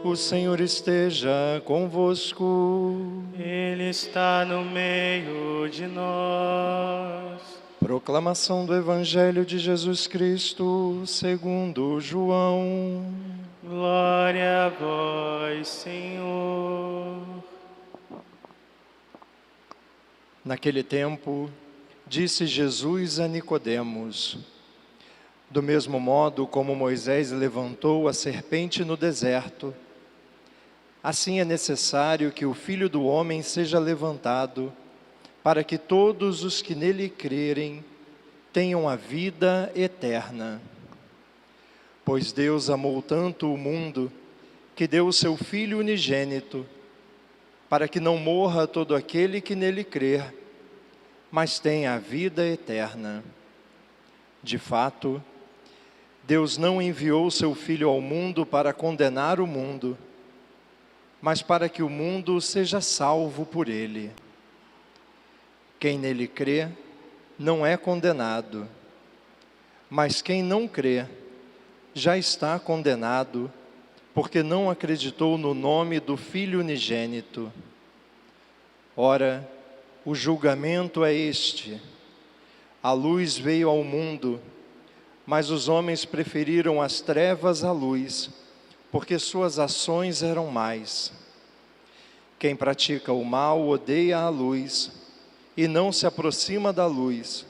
O Senhor esteja convosco. Ele está no meio de nós. Proclamação do Evangelho de Jesus Cristo, segundo João. Glória a vós, Senhor. Naquele tempo, disse Jesus a Nicodemos: do mesmo modo como Moisés levantou a serpente no deserto, assim é necessário que o Filho do Homem seja levantado, para que todos os que nele crerem tenham a vida eterna. Pois Deus amou tanto o mundo, que deu o seu Filho unigênito, para que não morra todo aquele que nele crer, mas tenha a vida eterna. De fato, Deus não enviou o seu Filho ao mundo para condenar o mundo, mas para que o mundo seja salvo por ele. Quem nele crê não é condenado, mas quem não crê já está condenado, porque não acreditou no nome do Filho unigênito. Ora, o julgamento é este: a luz veio ao mundo, mas os homens preferiram as trevas à luz, porque suas ações eram más. Quem pratica o mal odeia a luz e não se aproxima da luz,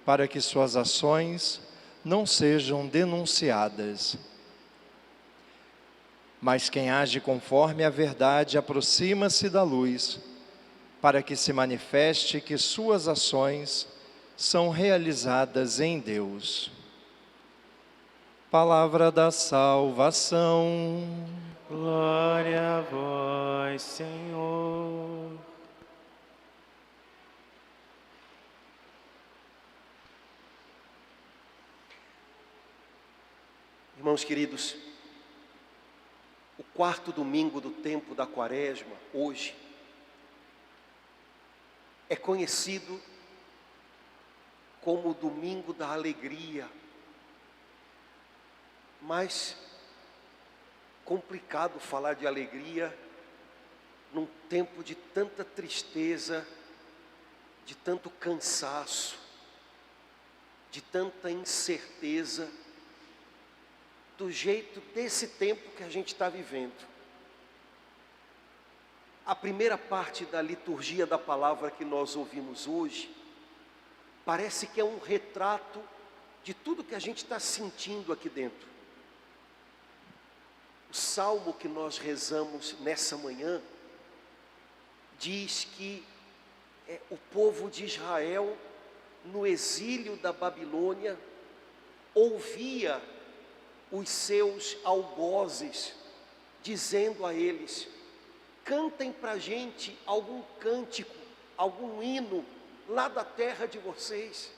para que suas ações não sejam denunciadas. Mas quem age conforme a verdade aproxima-se da luz, para que se manifeste que suas ações são realizadas em Deus. Palavra da salvação. Glória a vós, Senhor. Irmãos queridos, o quarto domingo do tempo da Quaresma, hoje, é conhecido como o domingo da alegria, mas complicado falar de alegria num tempo de tanta tristeza, de tanto cansaço, de tanta incerteza, do jeito desse tempo que a gente está vivendo. A primeira parte da liturgia da palavra que nós ouvimos hoje, parece que é um retrato de tudo que a gente está sentindo aqui dentro. O salmo que nós rezamos nessa manhã, diz que o povo de Israel, no exílio da Babilônia, ouvia os seus algozes, dizendo a eles: cantem para a gente algum cântico, algum hino, lá da terra de vocês.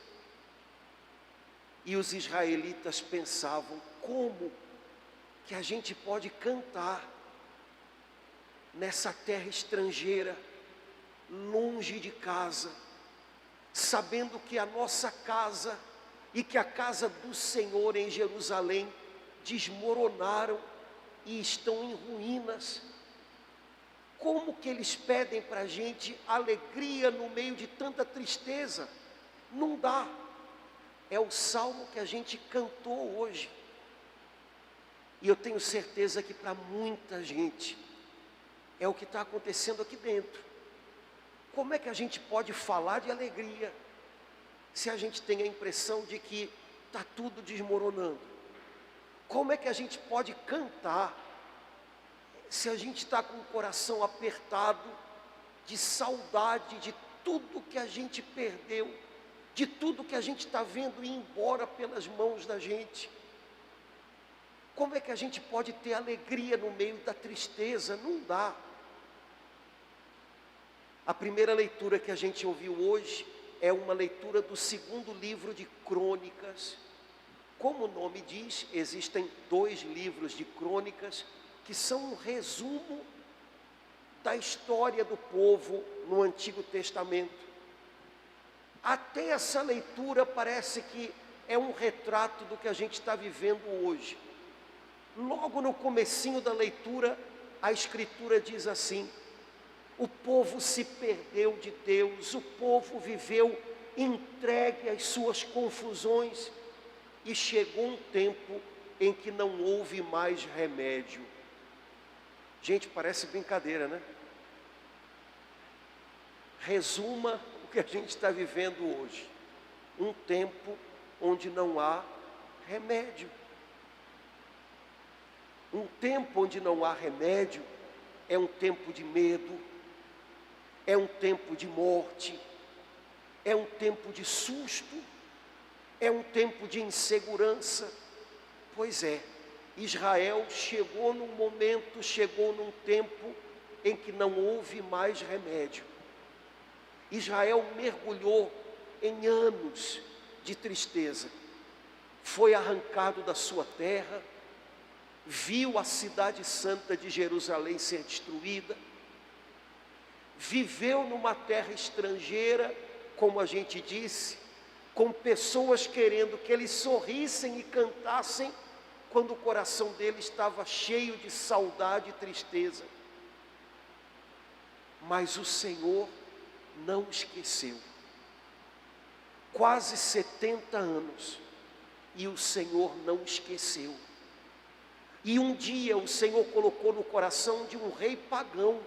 E os israelitas pensavam: como que a gente pode cantar nessa terra estrangeira, longe de casa, sabendo que a nossa casa e que a casa do Senhor em Jerusalém desmoronaram e estão em ruínas. Como que eles pedem para a gente alegria no meio de tanta tristeza? Não dá. É o salmo que a gente cantou hoje. E eu tenho certeza que para muita gente é o que está acontecendo aqui dentro. Como é que a gente pode falar de alegria se a gente tem a impressão de que está tudo desmoronando? Como é que a gente pode cantar se a gente está com o coração apertado de saudade de tudo que a gente perdeu, de tudo que a gente está vendo ir embora pelas mãos da gente? Como é que a gente pode ter alegria no meio da tristeza? Não dá. A primeira leitura que a gente ouviu hoje é uma leitura do segundo livro de Crônicas. Como o nome diz, existem 2 livros de crônicas que são um resumo da história do povo no Antigo Testamento. Até essa leitura parece que é um retrato do que a gente está vivendo hoje. logo no comecinho da leitura, a Escritura diz assim: o povo se perdeu de Deus, o povo viveu entregue às suas confusões, e chegou um tempo em que não houve mais remédio. Gente, parece brincadeira, né? Resuma o que a gente está vivendo hoje: um tempo onde não há remédio. Um tempo onde não há remédio é um tempo de medo, é um tempo de morte, é um tempo de susto, é um tempo de insegurança. Pois é, Israel chegou num momento, chegou num tempo em que não houve mais remédio. Israel mergulhou em anos de tristeza, foi arrancado da sua terra, viu a cidade santa de Jerusalém ser destruída, viveu numa terra estrangeira, como a gente disse, com pessoas querendo que eles sorrissem e cantassem, quando o coração dele estava cheio de saudade e tristeza. Mas o Senhor não esqueceu. Quase 70 anos, e o Senhor não esqueceu. E um dia o Senhor colocou no coração de um rei pagão,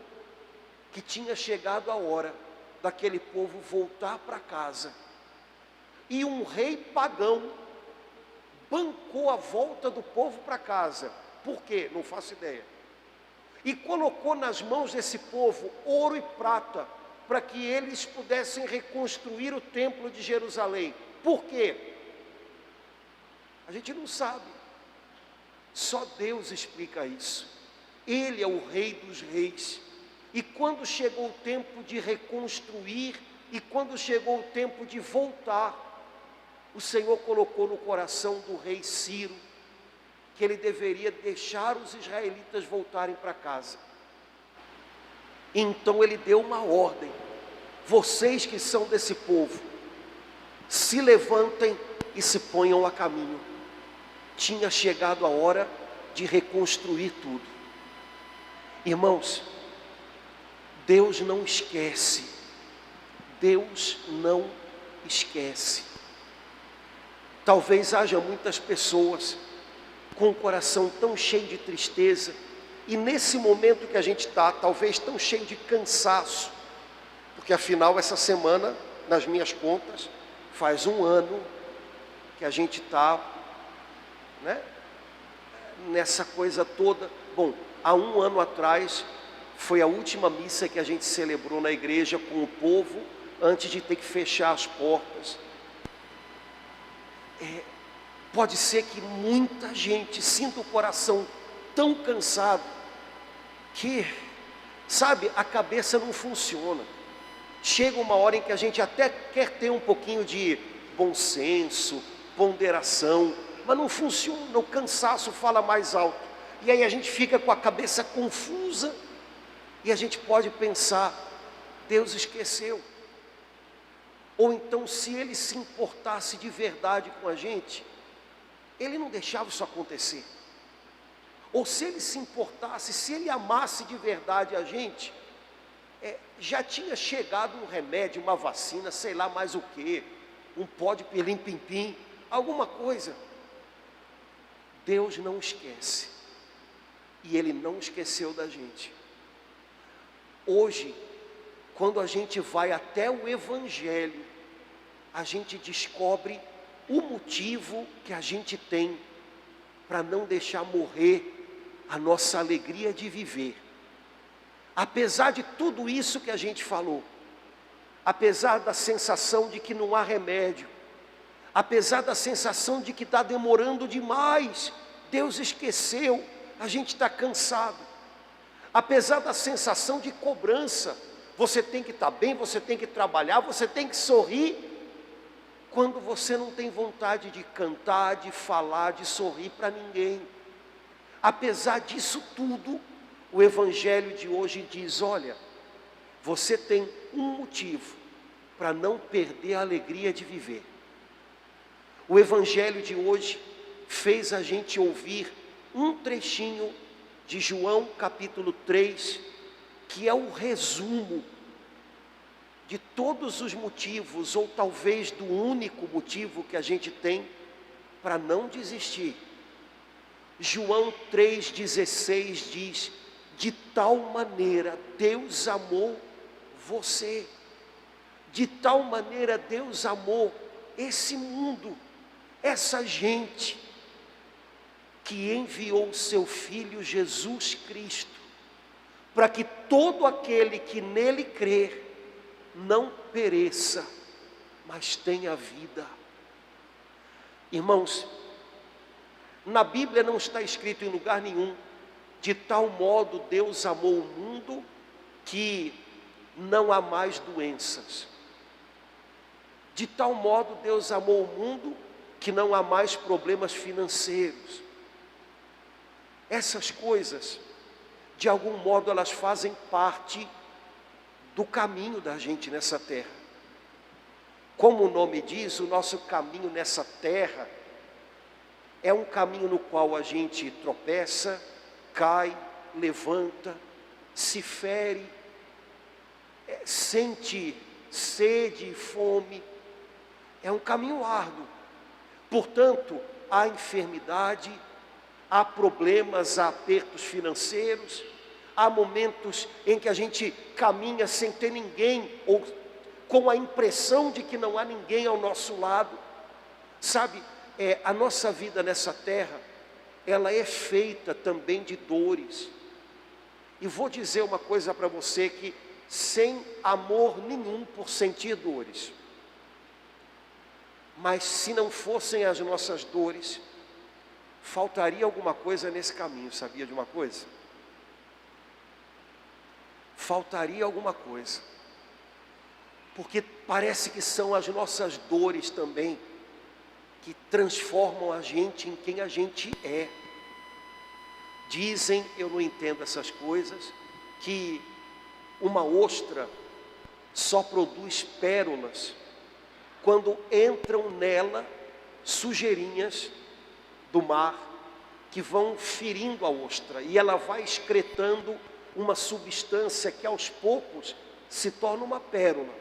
que tinha chegado a hora daquele povo voltar para casa. E um rei pagão bancou a volta do povo para casa. Por quê? Não faço ideia. E colocou nas mãos desse povo ouro e prata, para que eles pudessem reconstruir o templo de Jerusalém. Por quê? A gente não sabe. Só Deus explica isso. Ele é o Rei dos Reis. E quando chegou o tempo de reconstruir, e quando chegou o tempo de voltar, o Senhor colocou no coração do rei Ciro que ele deveria deixar os israelitas voltarem para casa. Então ele deu uma ordem: vocês que são desse povo, se levantem e se ponham a caminho. Tinha chegado a hora de reconstruir tudo. Irmãos, Deus não esquece. Deus não esquece. Talvez haja muitas pessoas com o coração tão cheio de tristeza, e nesse momento que a gente está, talvez tão cheio de cansaço, porque afinal essa semana, nas minhas contas, faz um ano que a gente está, né, nessa coisa toda. Bom, há um ano atrás foi a última missa que a gente celebrou na igreja com o povo, antes de ter que fechar as portas. Pode ser que muita gente sinta o coração tão cansado, que, sabe, a cabeça não funciona. Chega uma hora em que a gente até quer ter um pouquinho de bom senso, ponderação, mas não funciona, o cansaço fala mais alto. E aí a gente fica com a cabeça confusa, e a gente pode pensar: Deus esqueceu. Ou então, se Ele se importasse de verdade com a gente, Ele não deixava isso acontecer. Ou se Ele se importasse, se Ele amasse de verdade a gente, já tinha chegado um remédio, uma vacina, sei lá mais o que, um pó de pirlim-pim-pim, alguma coisa. Deus não esquece, e Ele não esqueceu da gente. Hoje, quando a gente vai até o Evangelho, a gente descobre o motivo que a gente tem para não deixar morrer a nossa alegria de viver. Apesar de tudo isso que a gente falou, apesar da sensação de que não há remédio, apesar da sensação de que está demorando demais, Deus esqueceu, a gente está cansado, apesar da sensação de cobrança, você tem que estar bem, você tem que trabalhar, você tem que sorrir, quando você não tem vontade de cantar, de falar, de sorrir para ninguém. Apesar disso tudo, o Evangelho de hoje diz: olha, você tem um motivo para não perder a alegria de viver. O Evangelho de hoje fez a gente ouvir um trechinho de João capítulo 3, que é o resumo de todos os motivos, ou talvez do único motivo que a gente tem para não desistir. João 3,16 diz: de tal maneira Deus amou você, de tal maneira Deus amou esse mundo, essa gente, que enviou o seu Filho Jesus Cristo, para que todo aquele que nele crer não pereça, mas tenha vida. Irmãos, na Bíblia não está escrito em lugar nenhum: de tal modo Deus amou o mundo que não há mais doenças. De tal modo Deus amou o mundo que não há mais problemas financeiros. Essas coisas, de algum modo, elas fazem parte do caminho da gente nessa terra. Como o nome diz, o nosso caminho nessa terra é um caminho no qual a gente tropeça, cai, levanta, se fere, sente sede e fome. É um caminho árduo. Portanto, há enfermidade, há problemas, há apertos financeiros, há momentos em que a gente caminha sem ter ninguém, ou com a impressão de que não há ninguém ao nosso lado. Sabe, a nossa vida nessa terra, ela é feita também de dores. E vou dizer uma coisa para você, que sem amor nenhum por sentir dores, mas se não fossem as nossas dores, faltaria alguma coisa nesse caminho. Sabia de uma coisa? Faltaria alguma coisa, porque parece que são as nossas dores também que transformam a gente em quem a gente é. Dizem, eu não entendo essas coisas, que uma ostra só produz pérolas quando entram nela sujeirinhas do mar que vão ferindo a ostra, e ela vai excretando uma substância que aos poucos se torna uma pérola.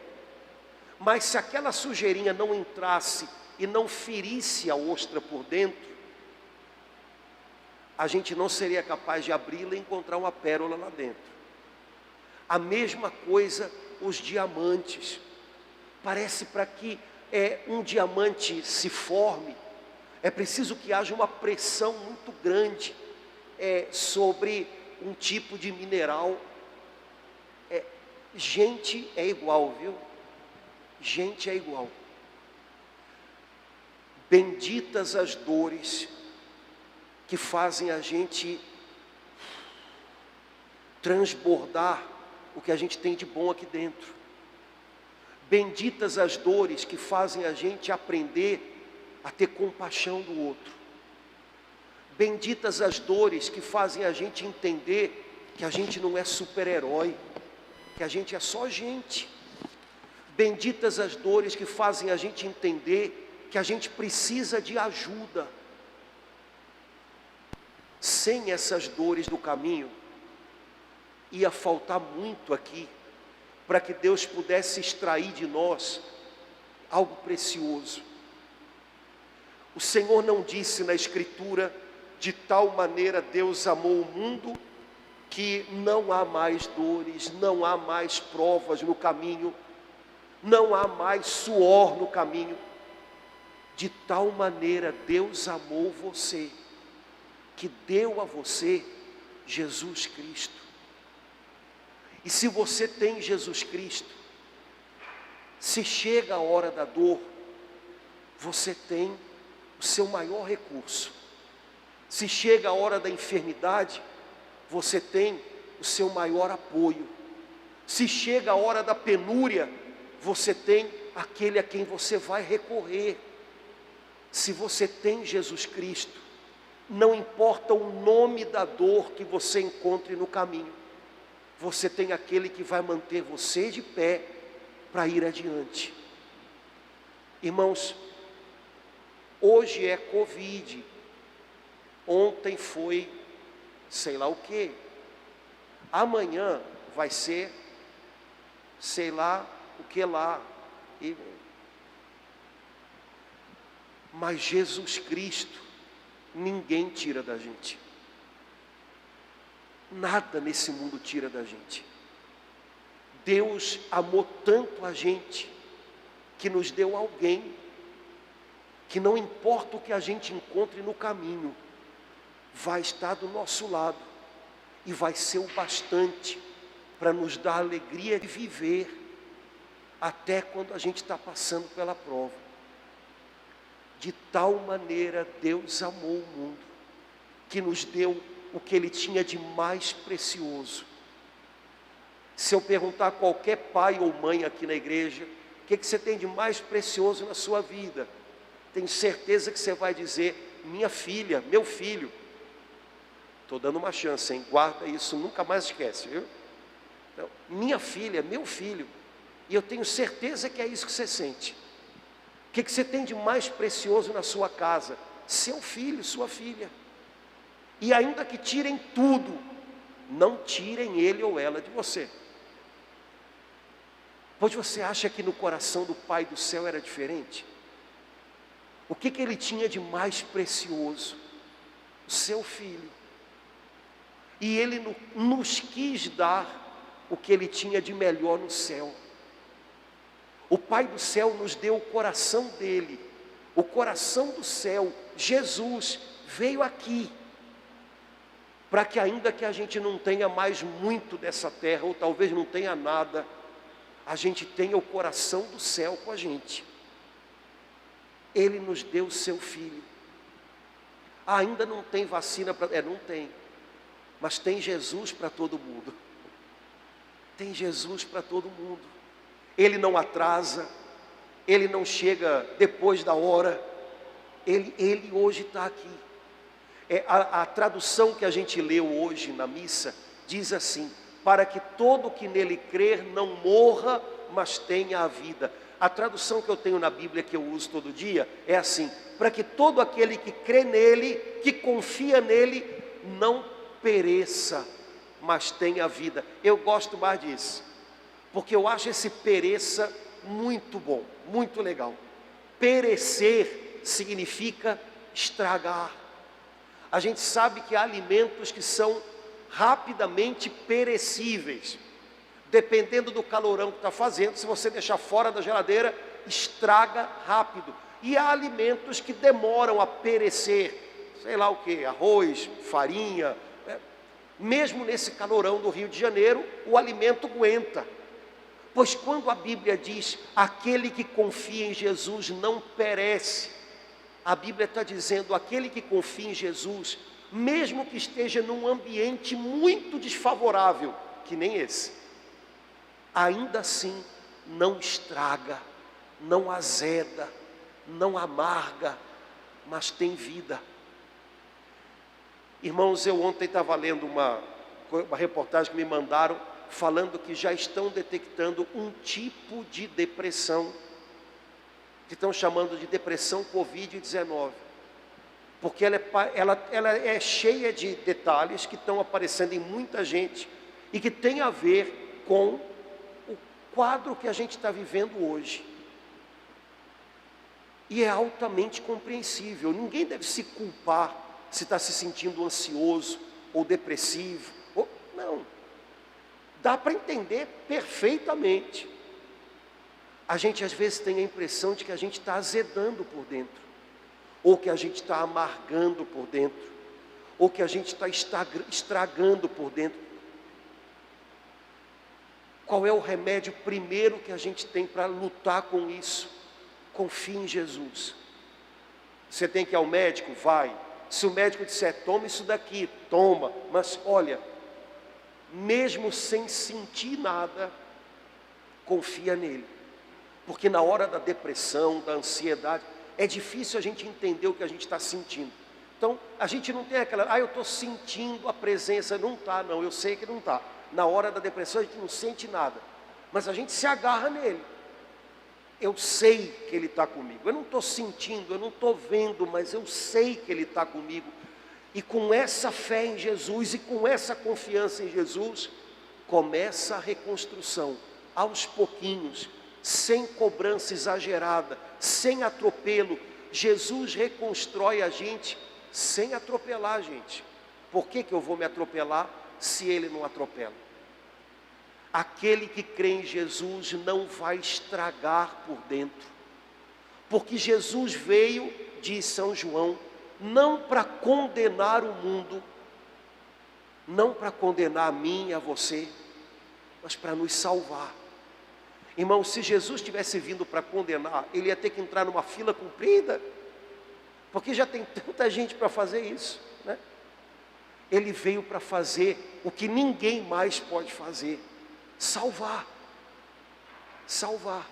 Mas se aquela sujeirinha não entrasse e não ferisse a ostra por dentro, a gente não seria capaz de abri-la e encontrar uma pérola lá dentro. A mesma coisa os diamantes. Parece, para que um diamante se forme, é preciso que haja uma pressão muito grande sobre um tipo de mineral. Gente é igual, viu? Gente é igual. Benditas as dores que fazem a gente transbordar o que a gente tem de bom aqui dentro. Benditas as dores que fazem a gente aprender a ter compaixão do outro. Benditas as dores que fazem a gente entender que a gente não é super-herói, que a gente é só gente. Benditas as dores que fazem a gente entender que a gente precisa de ajuda. Sem essas dores do caminho, ia faltar muito aqui para que Deus pudesse extrair de nós algo precioso. O Senhor não disse na Escritura: de tal maneira Deus amou o mundo, que não há mais dores, não há mais provas no caminho, não há mais suor no caminho. De tal maneira Deus amou você, que deu a você Jesus Cristo. E se você tem Jesus Cristo, se chega a hora da dor, você tem o seu maior recurso. Se chega a hora da enfermidade, você tem o seu maior apoio. Se chega a hora da penúria, você tem aquele a quem você vai recorrer. Se você tem Jesus Cristo, não importa o nome da dor que você encontre no caminho, você tem aquele que vai manter você de pé para ir adiante. Irmãos, hoje é Covid, ontem foi sei lá o quê, amanhã vai ser sei lá o que lá. Mas Jesus Cristo, ninguém tira da gente. Nada nesse mundo tira da gente. Deus amou tanto a gente, que nos deu alguém, que não importa o que a gente encontre no caminho, vai estar do nosso lado, e vai ser o bastante para nos dar a alegria de viver, até quando a gente está passando pela prova. De tal maneira Deus amou o mundo, que nos deu o que Ele tinha de mais precioso. Se eu perguntar a qualquer pai ou mãe aqui na igreja, o que você tem de mais precioso na sua vida? Tenho certeza que você vai dizer, minha filha, meu filho. Estou dando uma chance, hein? Guarda isso, nunca mais esquece, viu? Então, minha filha, meu filho. E eu tenho certeza que é isso que você sente. O que você tem de mais precioso na sua casa? Seu filho, sua filha. E ainda que tirem tudo, não tirem ele ou ela de você. Pois você acha que no coração do Pai do céu era diferente? O que ele tinha de mais precioso? O seu filho. E ele nos quis dar o que ele tinha de melhor no céu. O Pai do céu nos deu o coração dele, o coração do céu. Jesus veio aqui, para que ainda que a gente não tenha mais muito dessa terra, ou talvez não tenha nada, a gente tenha o coração do céu com a gente. Ele nos deu o seu filho. Ainda não tem vacina para... não tem. Mas tem Jesus para todo mundo. Tem Jesus para todo mundo. Ele não atrasa. Ele não chega depois da hora. Ele hoje está aqui. A tradução que a gente leu hoje na missa diz assim: para que todo que nele crer não morra, mas tenha a vida. A tradução que eu tenho na Bíblia, que eu uso todo dia, é assim: para que todo aquele que crê nele, que confia nele, não pereça, mas tenha a vida. Eu gosto mais disso, porque eu acho esse pereça muito bom, muito legal. Perecer significa estragar. A gente sabe que há alimentos que são rapidamente perecíveis, dependendo do calorão que está fazendo. Se você deixar fora da geladeira, estraga rápido. E há alimentos que demoram a perecer, sei lá o que, arroz, farinha. Mesmo nesse calorão do Rio de Janeiro, o alimento aguenta. Pois quando a Bíblia diz, aquele que confia em Jesus não perece, a Bíblia está dizendo, aquele que confia em Jesus, mesmo que esteja num ambiente muito desfavorável, que nem esse, ainda assim não estraga, não azeda, não amarga, mas tem vida. Irmãos, eu ontem estava lendo uma reportagem que me mandaram, falando que já estão detectando um tipo de depressão, que estão chamando de depressão Covid-19, porque ela é cheia de detalhes que estão aparecendo em muita gente, e que tem a ver com o quadro que a gente está vivendo hoje. E é altamente compreensível, ninguém deve se culpar se está se sentindo ansioso ou depressivo, não, dá para entender perfeitamente. A gente às vezes tem a impressão de que a gente está azedando por dentro, ou que a gente está amargando por dentro, ou que a gente está estragando por dentro. Qual é o remédio primeiro que a gente tem para lutar com isso? Confie em Jesus. Você tem que ir ao médico? Vai. Se o médico disser, toma isso daqui, toma. Mas olha, mesmo sem sentir nada, confia nele. Porque na hora da depressão, da ansiedade, é difícil a gente entender o que a gente está sentindo. Então, a gente não tem aquela, eu estou sentindo a presença. Não está, não, eu sei que não está. Na hora da depressão a gente não sente nada, mas a gente se agarra nele. Eu sei que Ele está comigo. Eu não estou sentindo, eu não estou vendo, mas eu sei que Ele está comigo. E com essa fé em Jesus e com essa confiança em Jesus, começa a reconstrução, aos pouquinhos, sem cobrança exagerada, sem atropelo. Jesus reconstrói a gente sem atropelar a gente. Por que eu vou me atropelar se Ele não atropela? Aquele que crê em Jesus não vai estragar por dentro, porque Jesus veio, diz São João, não para condenar o mundo, não para condenar a mim e a você, mas para nos salvar. Irmão, se Jesus tivesse vindo para condenar, Ele ia ter que entrar numa fila comprida, porque já tem tanta gente para fazer isso, né? Ele veio para fazer o que ninguém mais pode fazer: salvar. Salvar.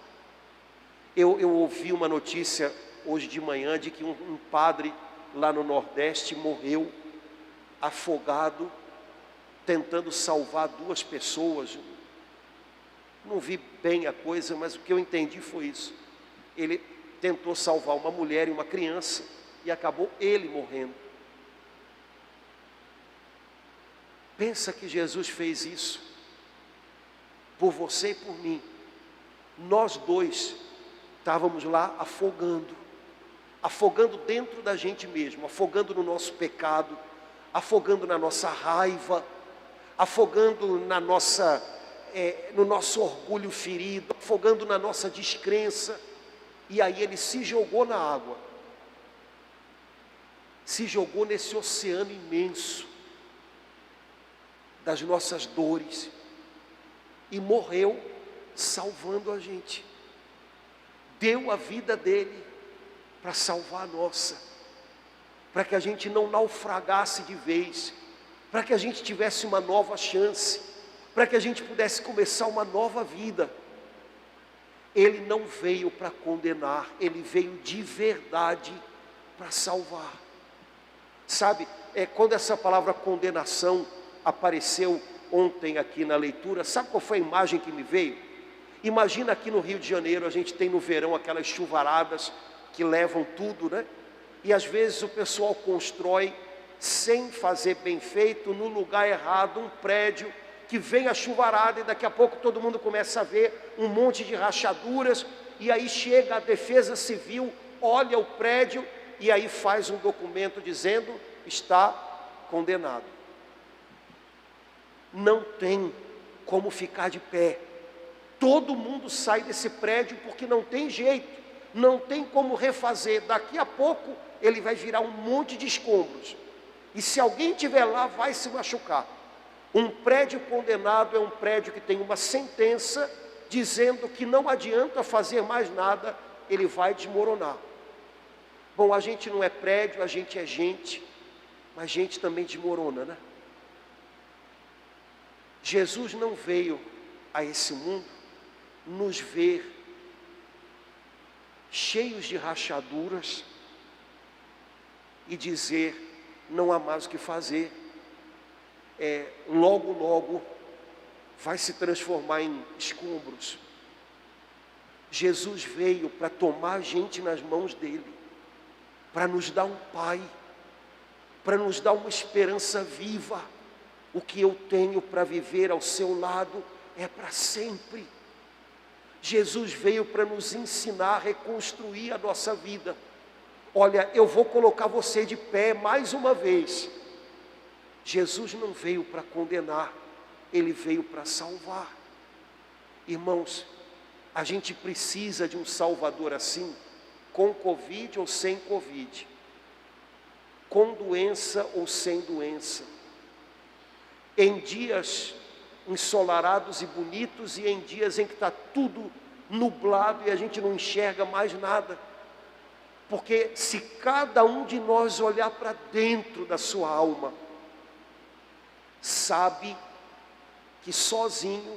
Eu ouvi uma notícia hoje de manhã de que um padre lá no Nordeste morreu afogado, tentando salvar 2 pessoas. Não vi bem a coisa, mas o que eu entendi foi isso. Ele tentou salvar uma mulher e uma criança e acabou ele morrendo. Pensa que Jesus fez isso por você e por mim. Nós dois estávamos lá afogando dentro da gente mesmo, afogando no nosso pecado, afogando na nossa raiva, afogando na nossa, no nosso orgulho ferido, afogando na nossa descrença. E aí Ele se jogou na água, se jogou nesse oceano imenso das nossas dores e morreu salvando a gente. Deu a vida dele para salvar a nossa, para que a gente não naufragasse de vez, para que a gente tivesse uma nova chance, para que a gente pudesse começar uma nova vida. Ele não veio para condenar, Ele veio de verdade para salvar. Sabe, quando essa palavra condenação apareceu ontem aqui na leitura, sabe qual foi a imagem que me veio? Imagina aqui no Rio de Janeiro, a gente tem no verão aquelas chuvaradas que levam tudo, né? E às vezes o pessoal constrói, sem fazer bem feito, no lugar errado, um prédio, que vem a chuvarada e daqui a pouco todo mundo começa a ver um monte de rachaduras, e aí chega a Defesa Civil, olha o prédio e aí faz um documento dizendo: está condenado. Não tem como ficar de pé. Todo mundo sai desse prédio porque não tem jeito, não tem como refazer. Daqui a pouco ele vai virar um monte de escombros, e se alguém estiver lá vai se machucar. Um prédio condenado é um prédio que tem uma sentença dizendo que não adianta fazer mais nada, ele vai desmoronar. Bom, a gente não é prédio, a gente é gente, mas gente também desmorona, né? Jesus não veio a esse mundo nos ver cheios de rachaduras e dizer: não há mais o que fazer, logo logo vai se transformar em escombros. Jesus veio para tomar a gente nas mãos dele, para nos dar um Pai, para nos dar uma esperança viva. O que eu tenho para viver ao seu lado é para sempre. Jesus veio para nos ensinar a reconstruir a nossa vida. Olha, eu vou colocar você de pé mais uma vez. Jesus não veio para condenar, Ele veio para salvar. Irmãos, a gente precisa de um Salvador assim, com Covid ou sem Covid, com doença ou sem doença, em dias ensolarados e bonitos e em dias em que está tudo nublado e a gente não enxerga mais nada. Porque se cada um de nós olhar para dentro da sua alma, sabe que sozinho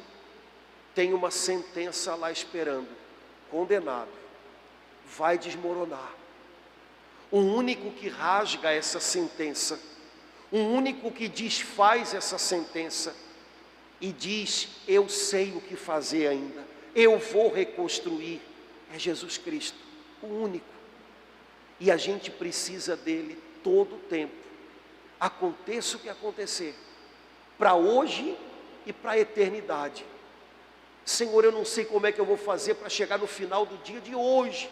tem uma sentença lá esperando: condenado, vai desmoronar. Um único que rasga essa sentença, um único que desfaz essa sentença e diz: eu sei o que fazer ainda, eu vou reconstruir, é Jesus Cristo, o único. E a gente precisa dele todo o tempo, aconteça o que acontecer, para hoje e para a eternidade. Senhor, eu não sei como é que eu vou fazer para chegar no final do dia de hoje.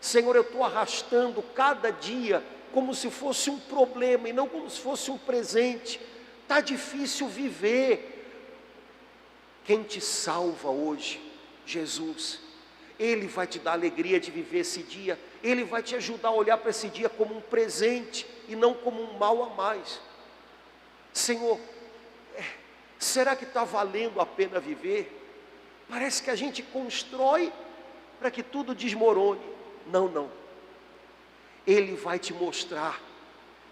Senhor, eu estou arrastando cada dia como se fosse um problema e não como se fosse um presente. Está difícil viver. Quem te salva hoje? Jesus. Ele vai te dar alegria de viver esse dia. Ele vai te ajudar a olhar para esse dia como um presente e não como um mal a mais. Senhor, será que está valendo a pena viver? Parece que a gente constrói para que tudo desmorone. Não, não. Ele vai te mostrar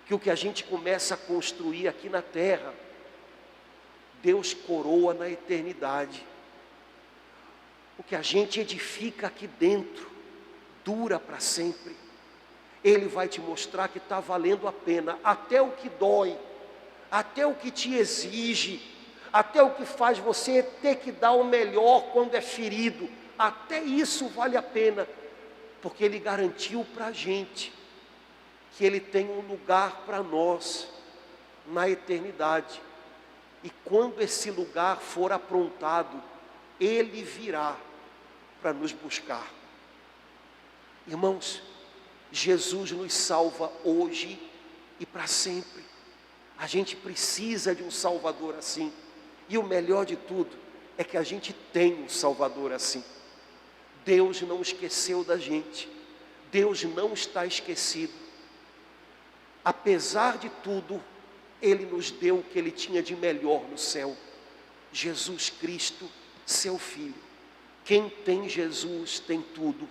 que o que a gente começa a construir aqui na terra, Deus coroa na eternidade. O que a gente edifica aqui dentro, dura para sempre. Ele vai te mostrar que está valendo a pena, até o que dói, até o que te exige, até o que faz você ter que dar o melhor quando é ferido, até isso vale a pena, porque Ele garantiu para a gente que Ele tem um lugar para nós na eternidade. E quando esse lugar for aprontado, Ele virá para nos buscar. Irmãos, Jesus nos salva hoje e para sempre. A gente precisa de um Salvador assim. E o melhor de tudo é que a gente tem um Salvador assim. Deus não esqueceu da gente. Deus não está esquecido. Apesar de tudo, Ele nos deu o que Ele tinha de melhor no céu. Jesus Cristo, seu Filho. Quem tem Jesus tem tudo.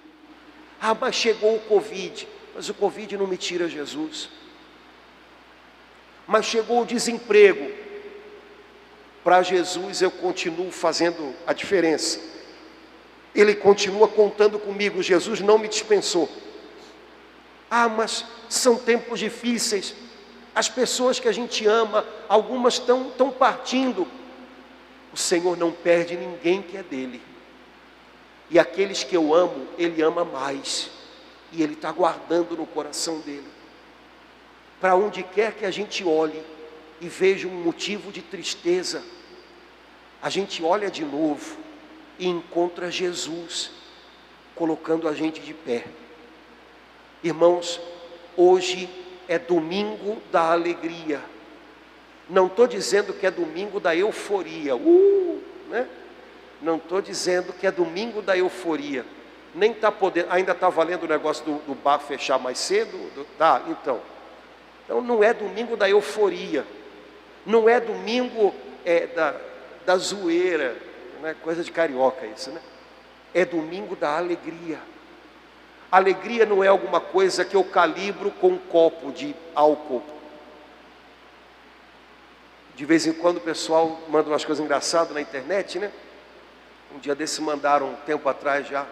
Ah, mas chegou o Covid. Mas o Covid não me tira Jesus. Mas chegou o desemprego. Para Jesus eu continuo fazendo a diferença. Ele continua contando comigo. Jesus não me dispensou. Ah, mas são tempos difíceis. As pessoas que a gente ama, algumas estão partindo. O Senhor não perde ninguém que é dele. E aqueles que eu amo, Ele ama mais. E Ele está guardando no coração dele. Para onde quer que a gente olhe e veja um motivo de tristeza, a gente olha de novo e encontra Jesus colocando a gente de pé. Irmãos, hoje é domingo da alegria. Não estou dizendo que é domingo da euforia, né? Não estou dizendo que é domingo da euforia. Nem está podendo, ainda está valendo o negócio do bar fechar mais cedo? Tá, então não é domingo da euforia. Não é domingo da zoeira, não é coisa de carioca isso, né? É domingo da alegria. Alegria não é alguma coisa que eu calibro com um copo de álcool. De vez em quando o pessoal manda umas coisas engraçadas na internet, né? Um dia desse mandaram um tempo atrás já.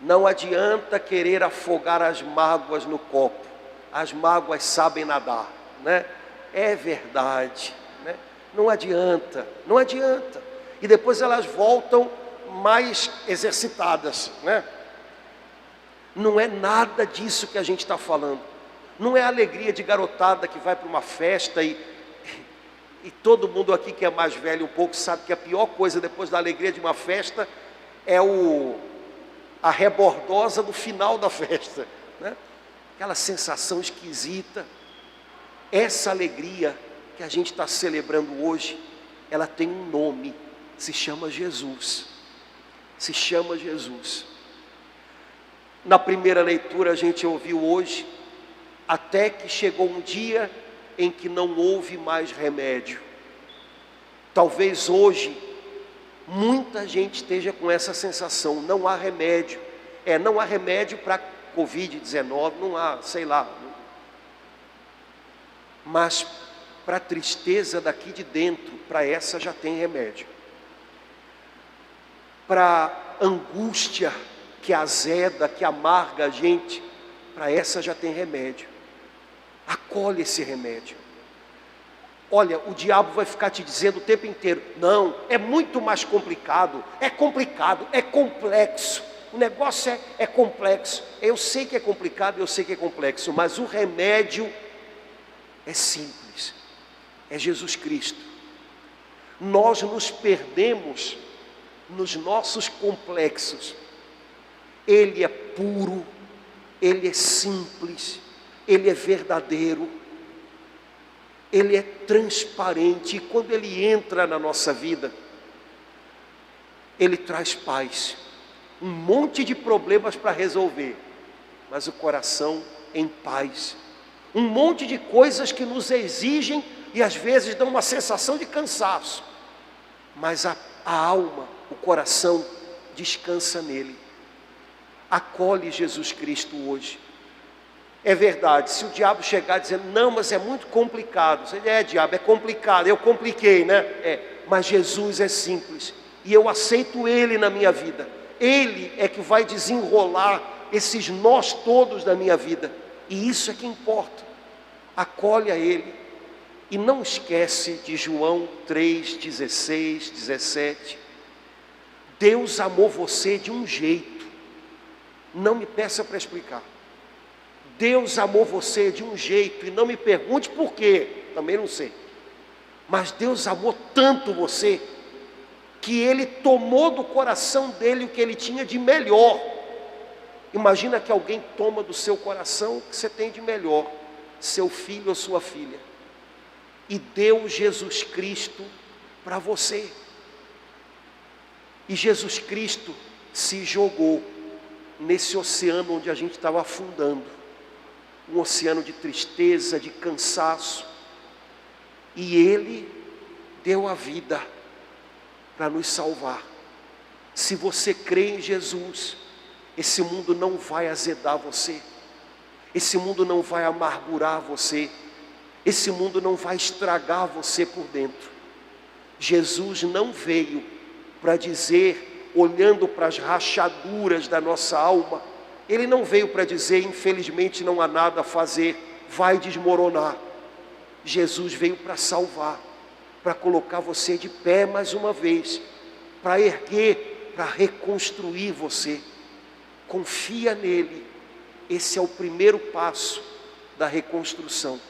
Não adianta querer afogar as mágoas no copo. As mágoas sabem nadar, né? É verdade, né? Não adianta, não adianta. E depois elas voltam mais exercitadas, né? Não é nada disso que a gente está falando. Não é a alegria de garotada que vai para uma festa e todo mundo aqui que é mais velho um pouco sabe que a pior coisa depois da alegria de uma festa é a rebordosa do final da festa, né? Aquela sensação esquisita. Essa alegria que a gente está celebrando hoje, ela tem um nome, se chama Jesus. Se chama Jesus. Na primeira leitura a gente ouviu hoje, até que chegou um dia em que não houve mais remédio. Talvez hoje muita gente esteja com essa sensação, não há remédio. Não há remédio para Covid-19, não há, sei lá. Mas para a tristeza daqui de dentro, para essa já tem remédio. Para angústia que azeda, que amarga a gente, para essa já tem remédio. Acolhe esse remédio. Olha, o diabo vai ficar te dizendo o tempo inteiro, não, é muito mais complicado, é complexo, o negócio é complexo. Eu sei que é complicado, eu sei que é complexo, mas o remédio é simples. é Jesus Cristo. Nós nos perdemos nos nossos complexos. Ele é puro, Ele é simples, Ele é verdadeiro, Ele é transparente. E quando Ele entra na nossa vida, Ele traz paz. Um monte de problemas para resolver, mas o coração em paz. Um monte de coisas que nos exigem e às vezes dão uma sensação de cansaço, mas a alma, o coração descansa nele. Acolhe Jesus Cristo hoje. É verdade, se o diabo chegar dizendo, não, mas é muito complicado, você diz, diabo, é complicado, eu compliquei, né? Mas Jesus é simples, e eu aceito Ele na minha vida. Ele é que vai desenrolar esses nós todos da minha vida, e isso é que importa. Acolhe a Ele, e não esquece de João 3, 16, 17. Deus amou você de um jeito, não me peça para explicar. Deus amou você de um jeito, e não me pergunte por quê, também não sei. Mas Deus amou tanto você, que Ele tomou do coração dele o que Ele tinha de melhor. Imagina que alguém toma do seu coração o que você tem de melhor, seu filho ou sua filha, e deu Jesus Cristo para você. E Jesus Cristo se jogou nesse oceano onde a gente estava afundando, um oceano de tristeza, de cansaço, e Ele deu a vida para nos salvar. Se você crê em Jesus, esse mundo não vai azedar você, esse mundo não vai amargurar você, esse mundo não vai estragar você por dentro. Jesus não veio para dizer, olhando para as rachaduras da nossa alma, Ele não veio para dizer, infelizmente não há nada a fazer, vai desmoronar. Jesus veio para salvar, para colocar você de pé mais uma vez, para erguer, para reconstruir você. Confia nele, esse é o primeiro passo da reconstrução.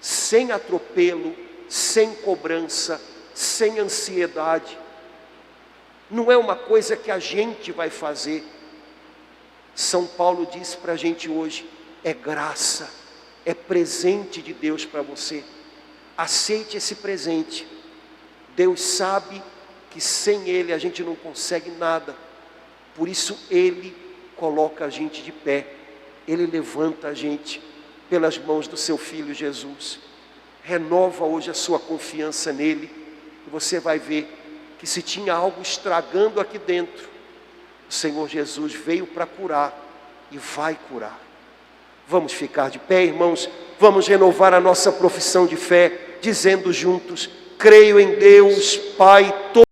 Sem atropelo, sem cobrança, sem ansiedade. Não é uma coisa que a gente vai fazer. São Paulo diz para a gente hoje, é graça, é presente de Deus para você. Aceite esse presente. Deus sabe que sem Ele a gente não consegue nada. Por isso Ele coloca a gente de pé. Ele levanta a gente pelas mãos do seu Filho Jesus. Renova hoje a sua confiança nele. E você vai ver que se tinha algo estragando aqui dentro, o Senhor Jesus veio para curar e vai curar. Vamos ficar de pé, irmãos. Vamos renovar a nossa profissão de fé, dizendo juntos, creio em Deus, Pai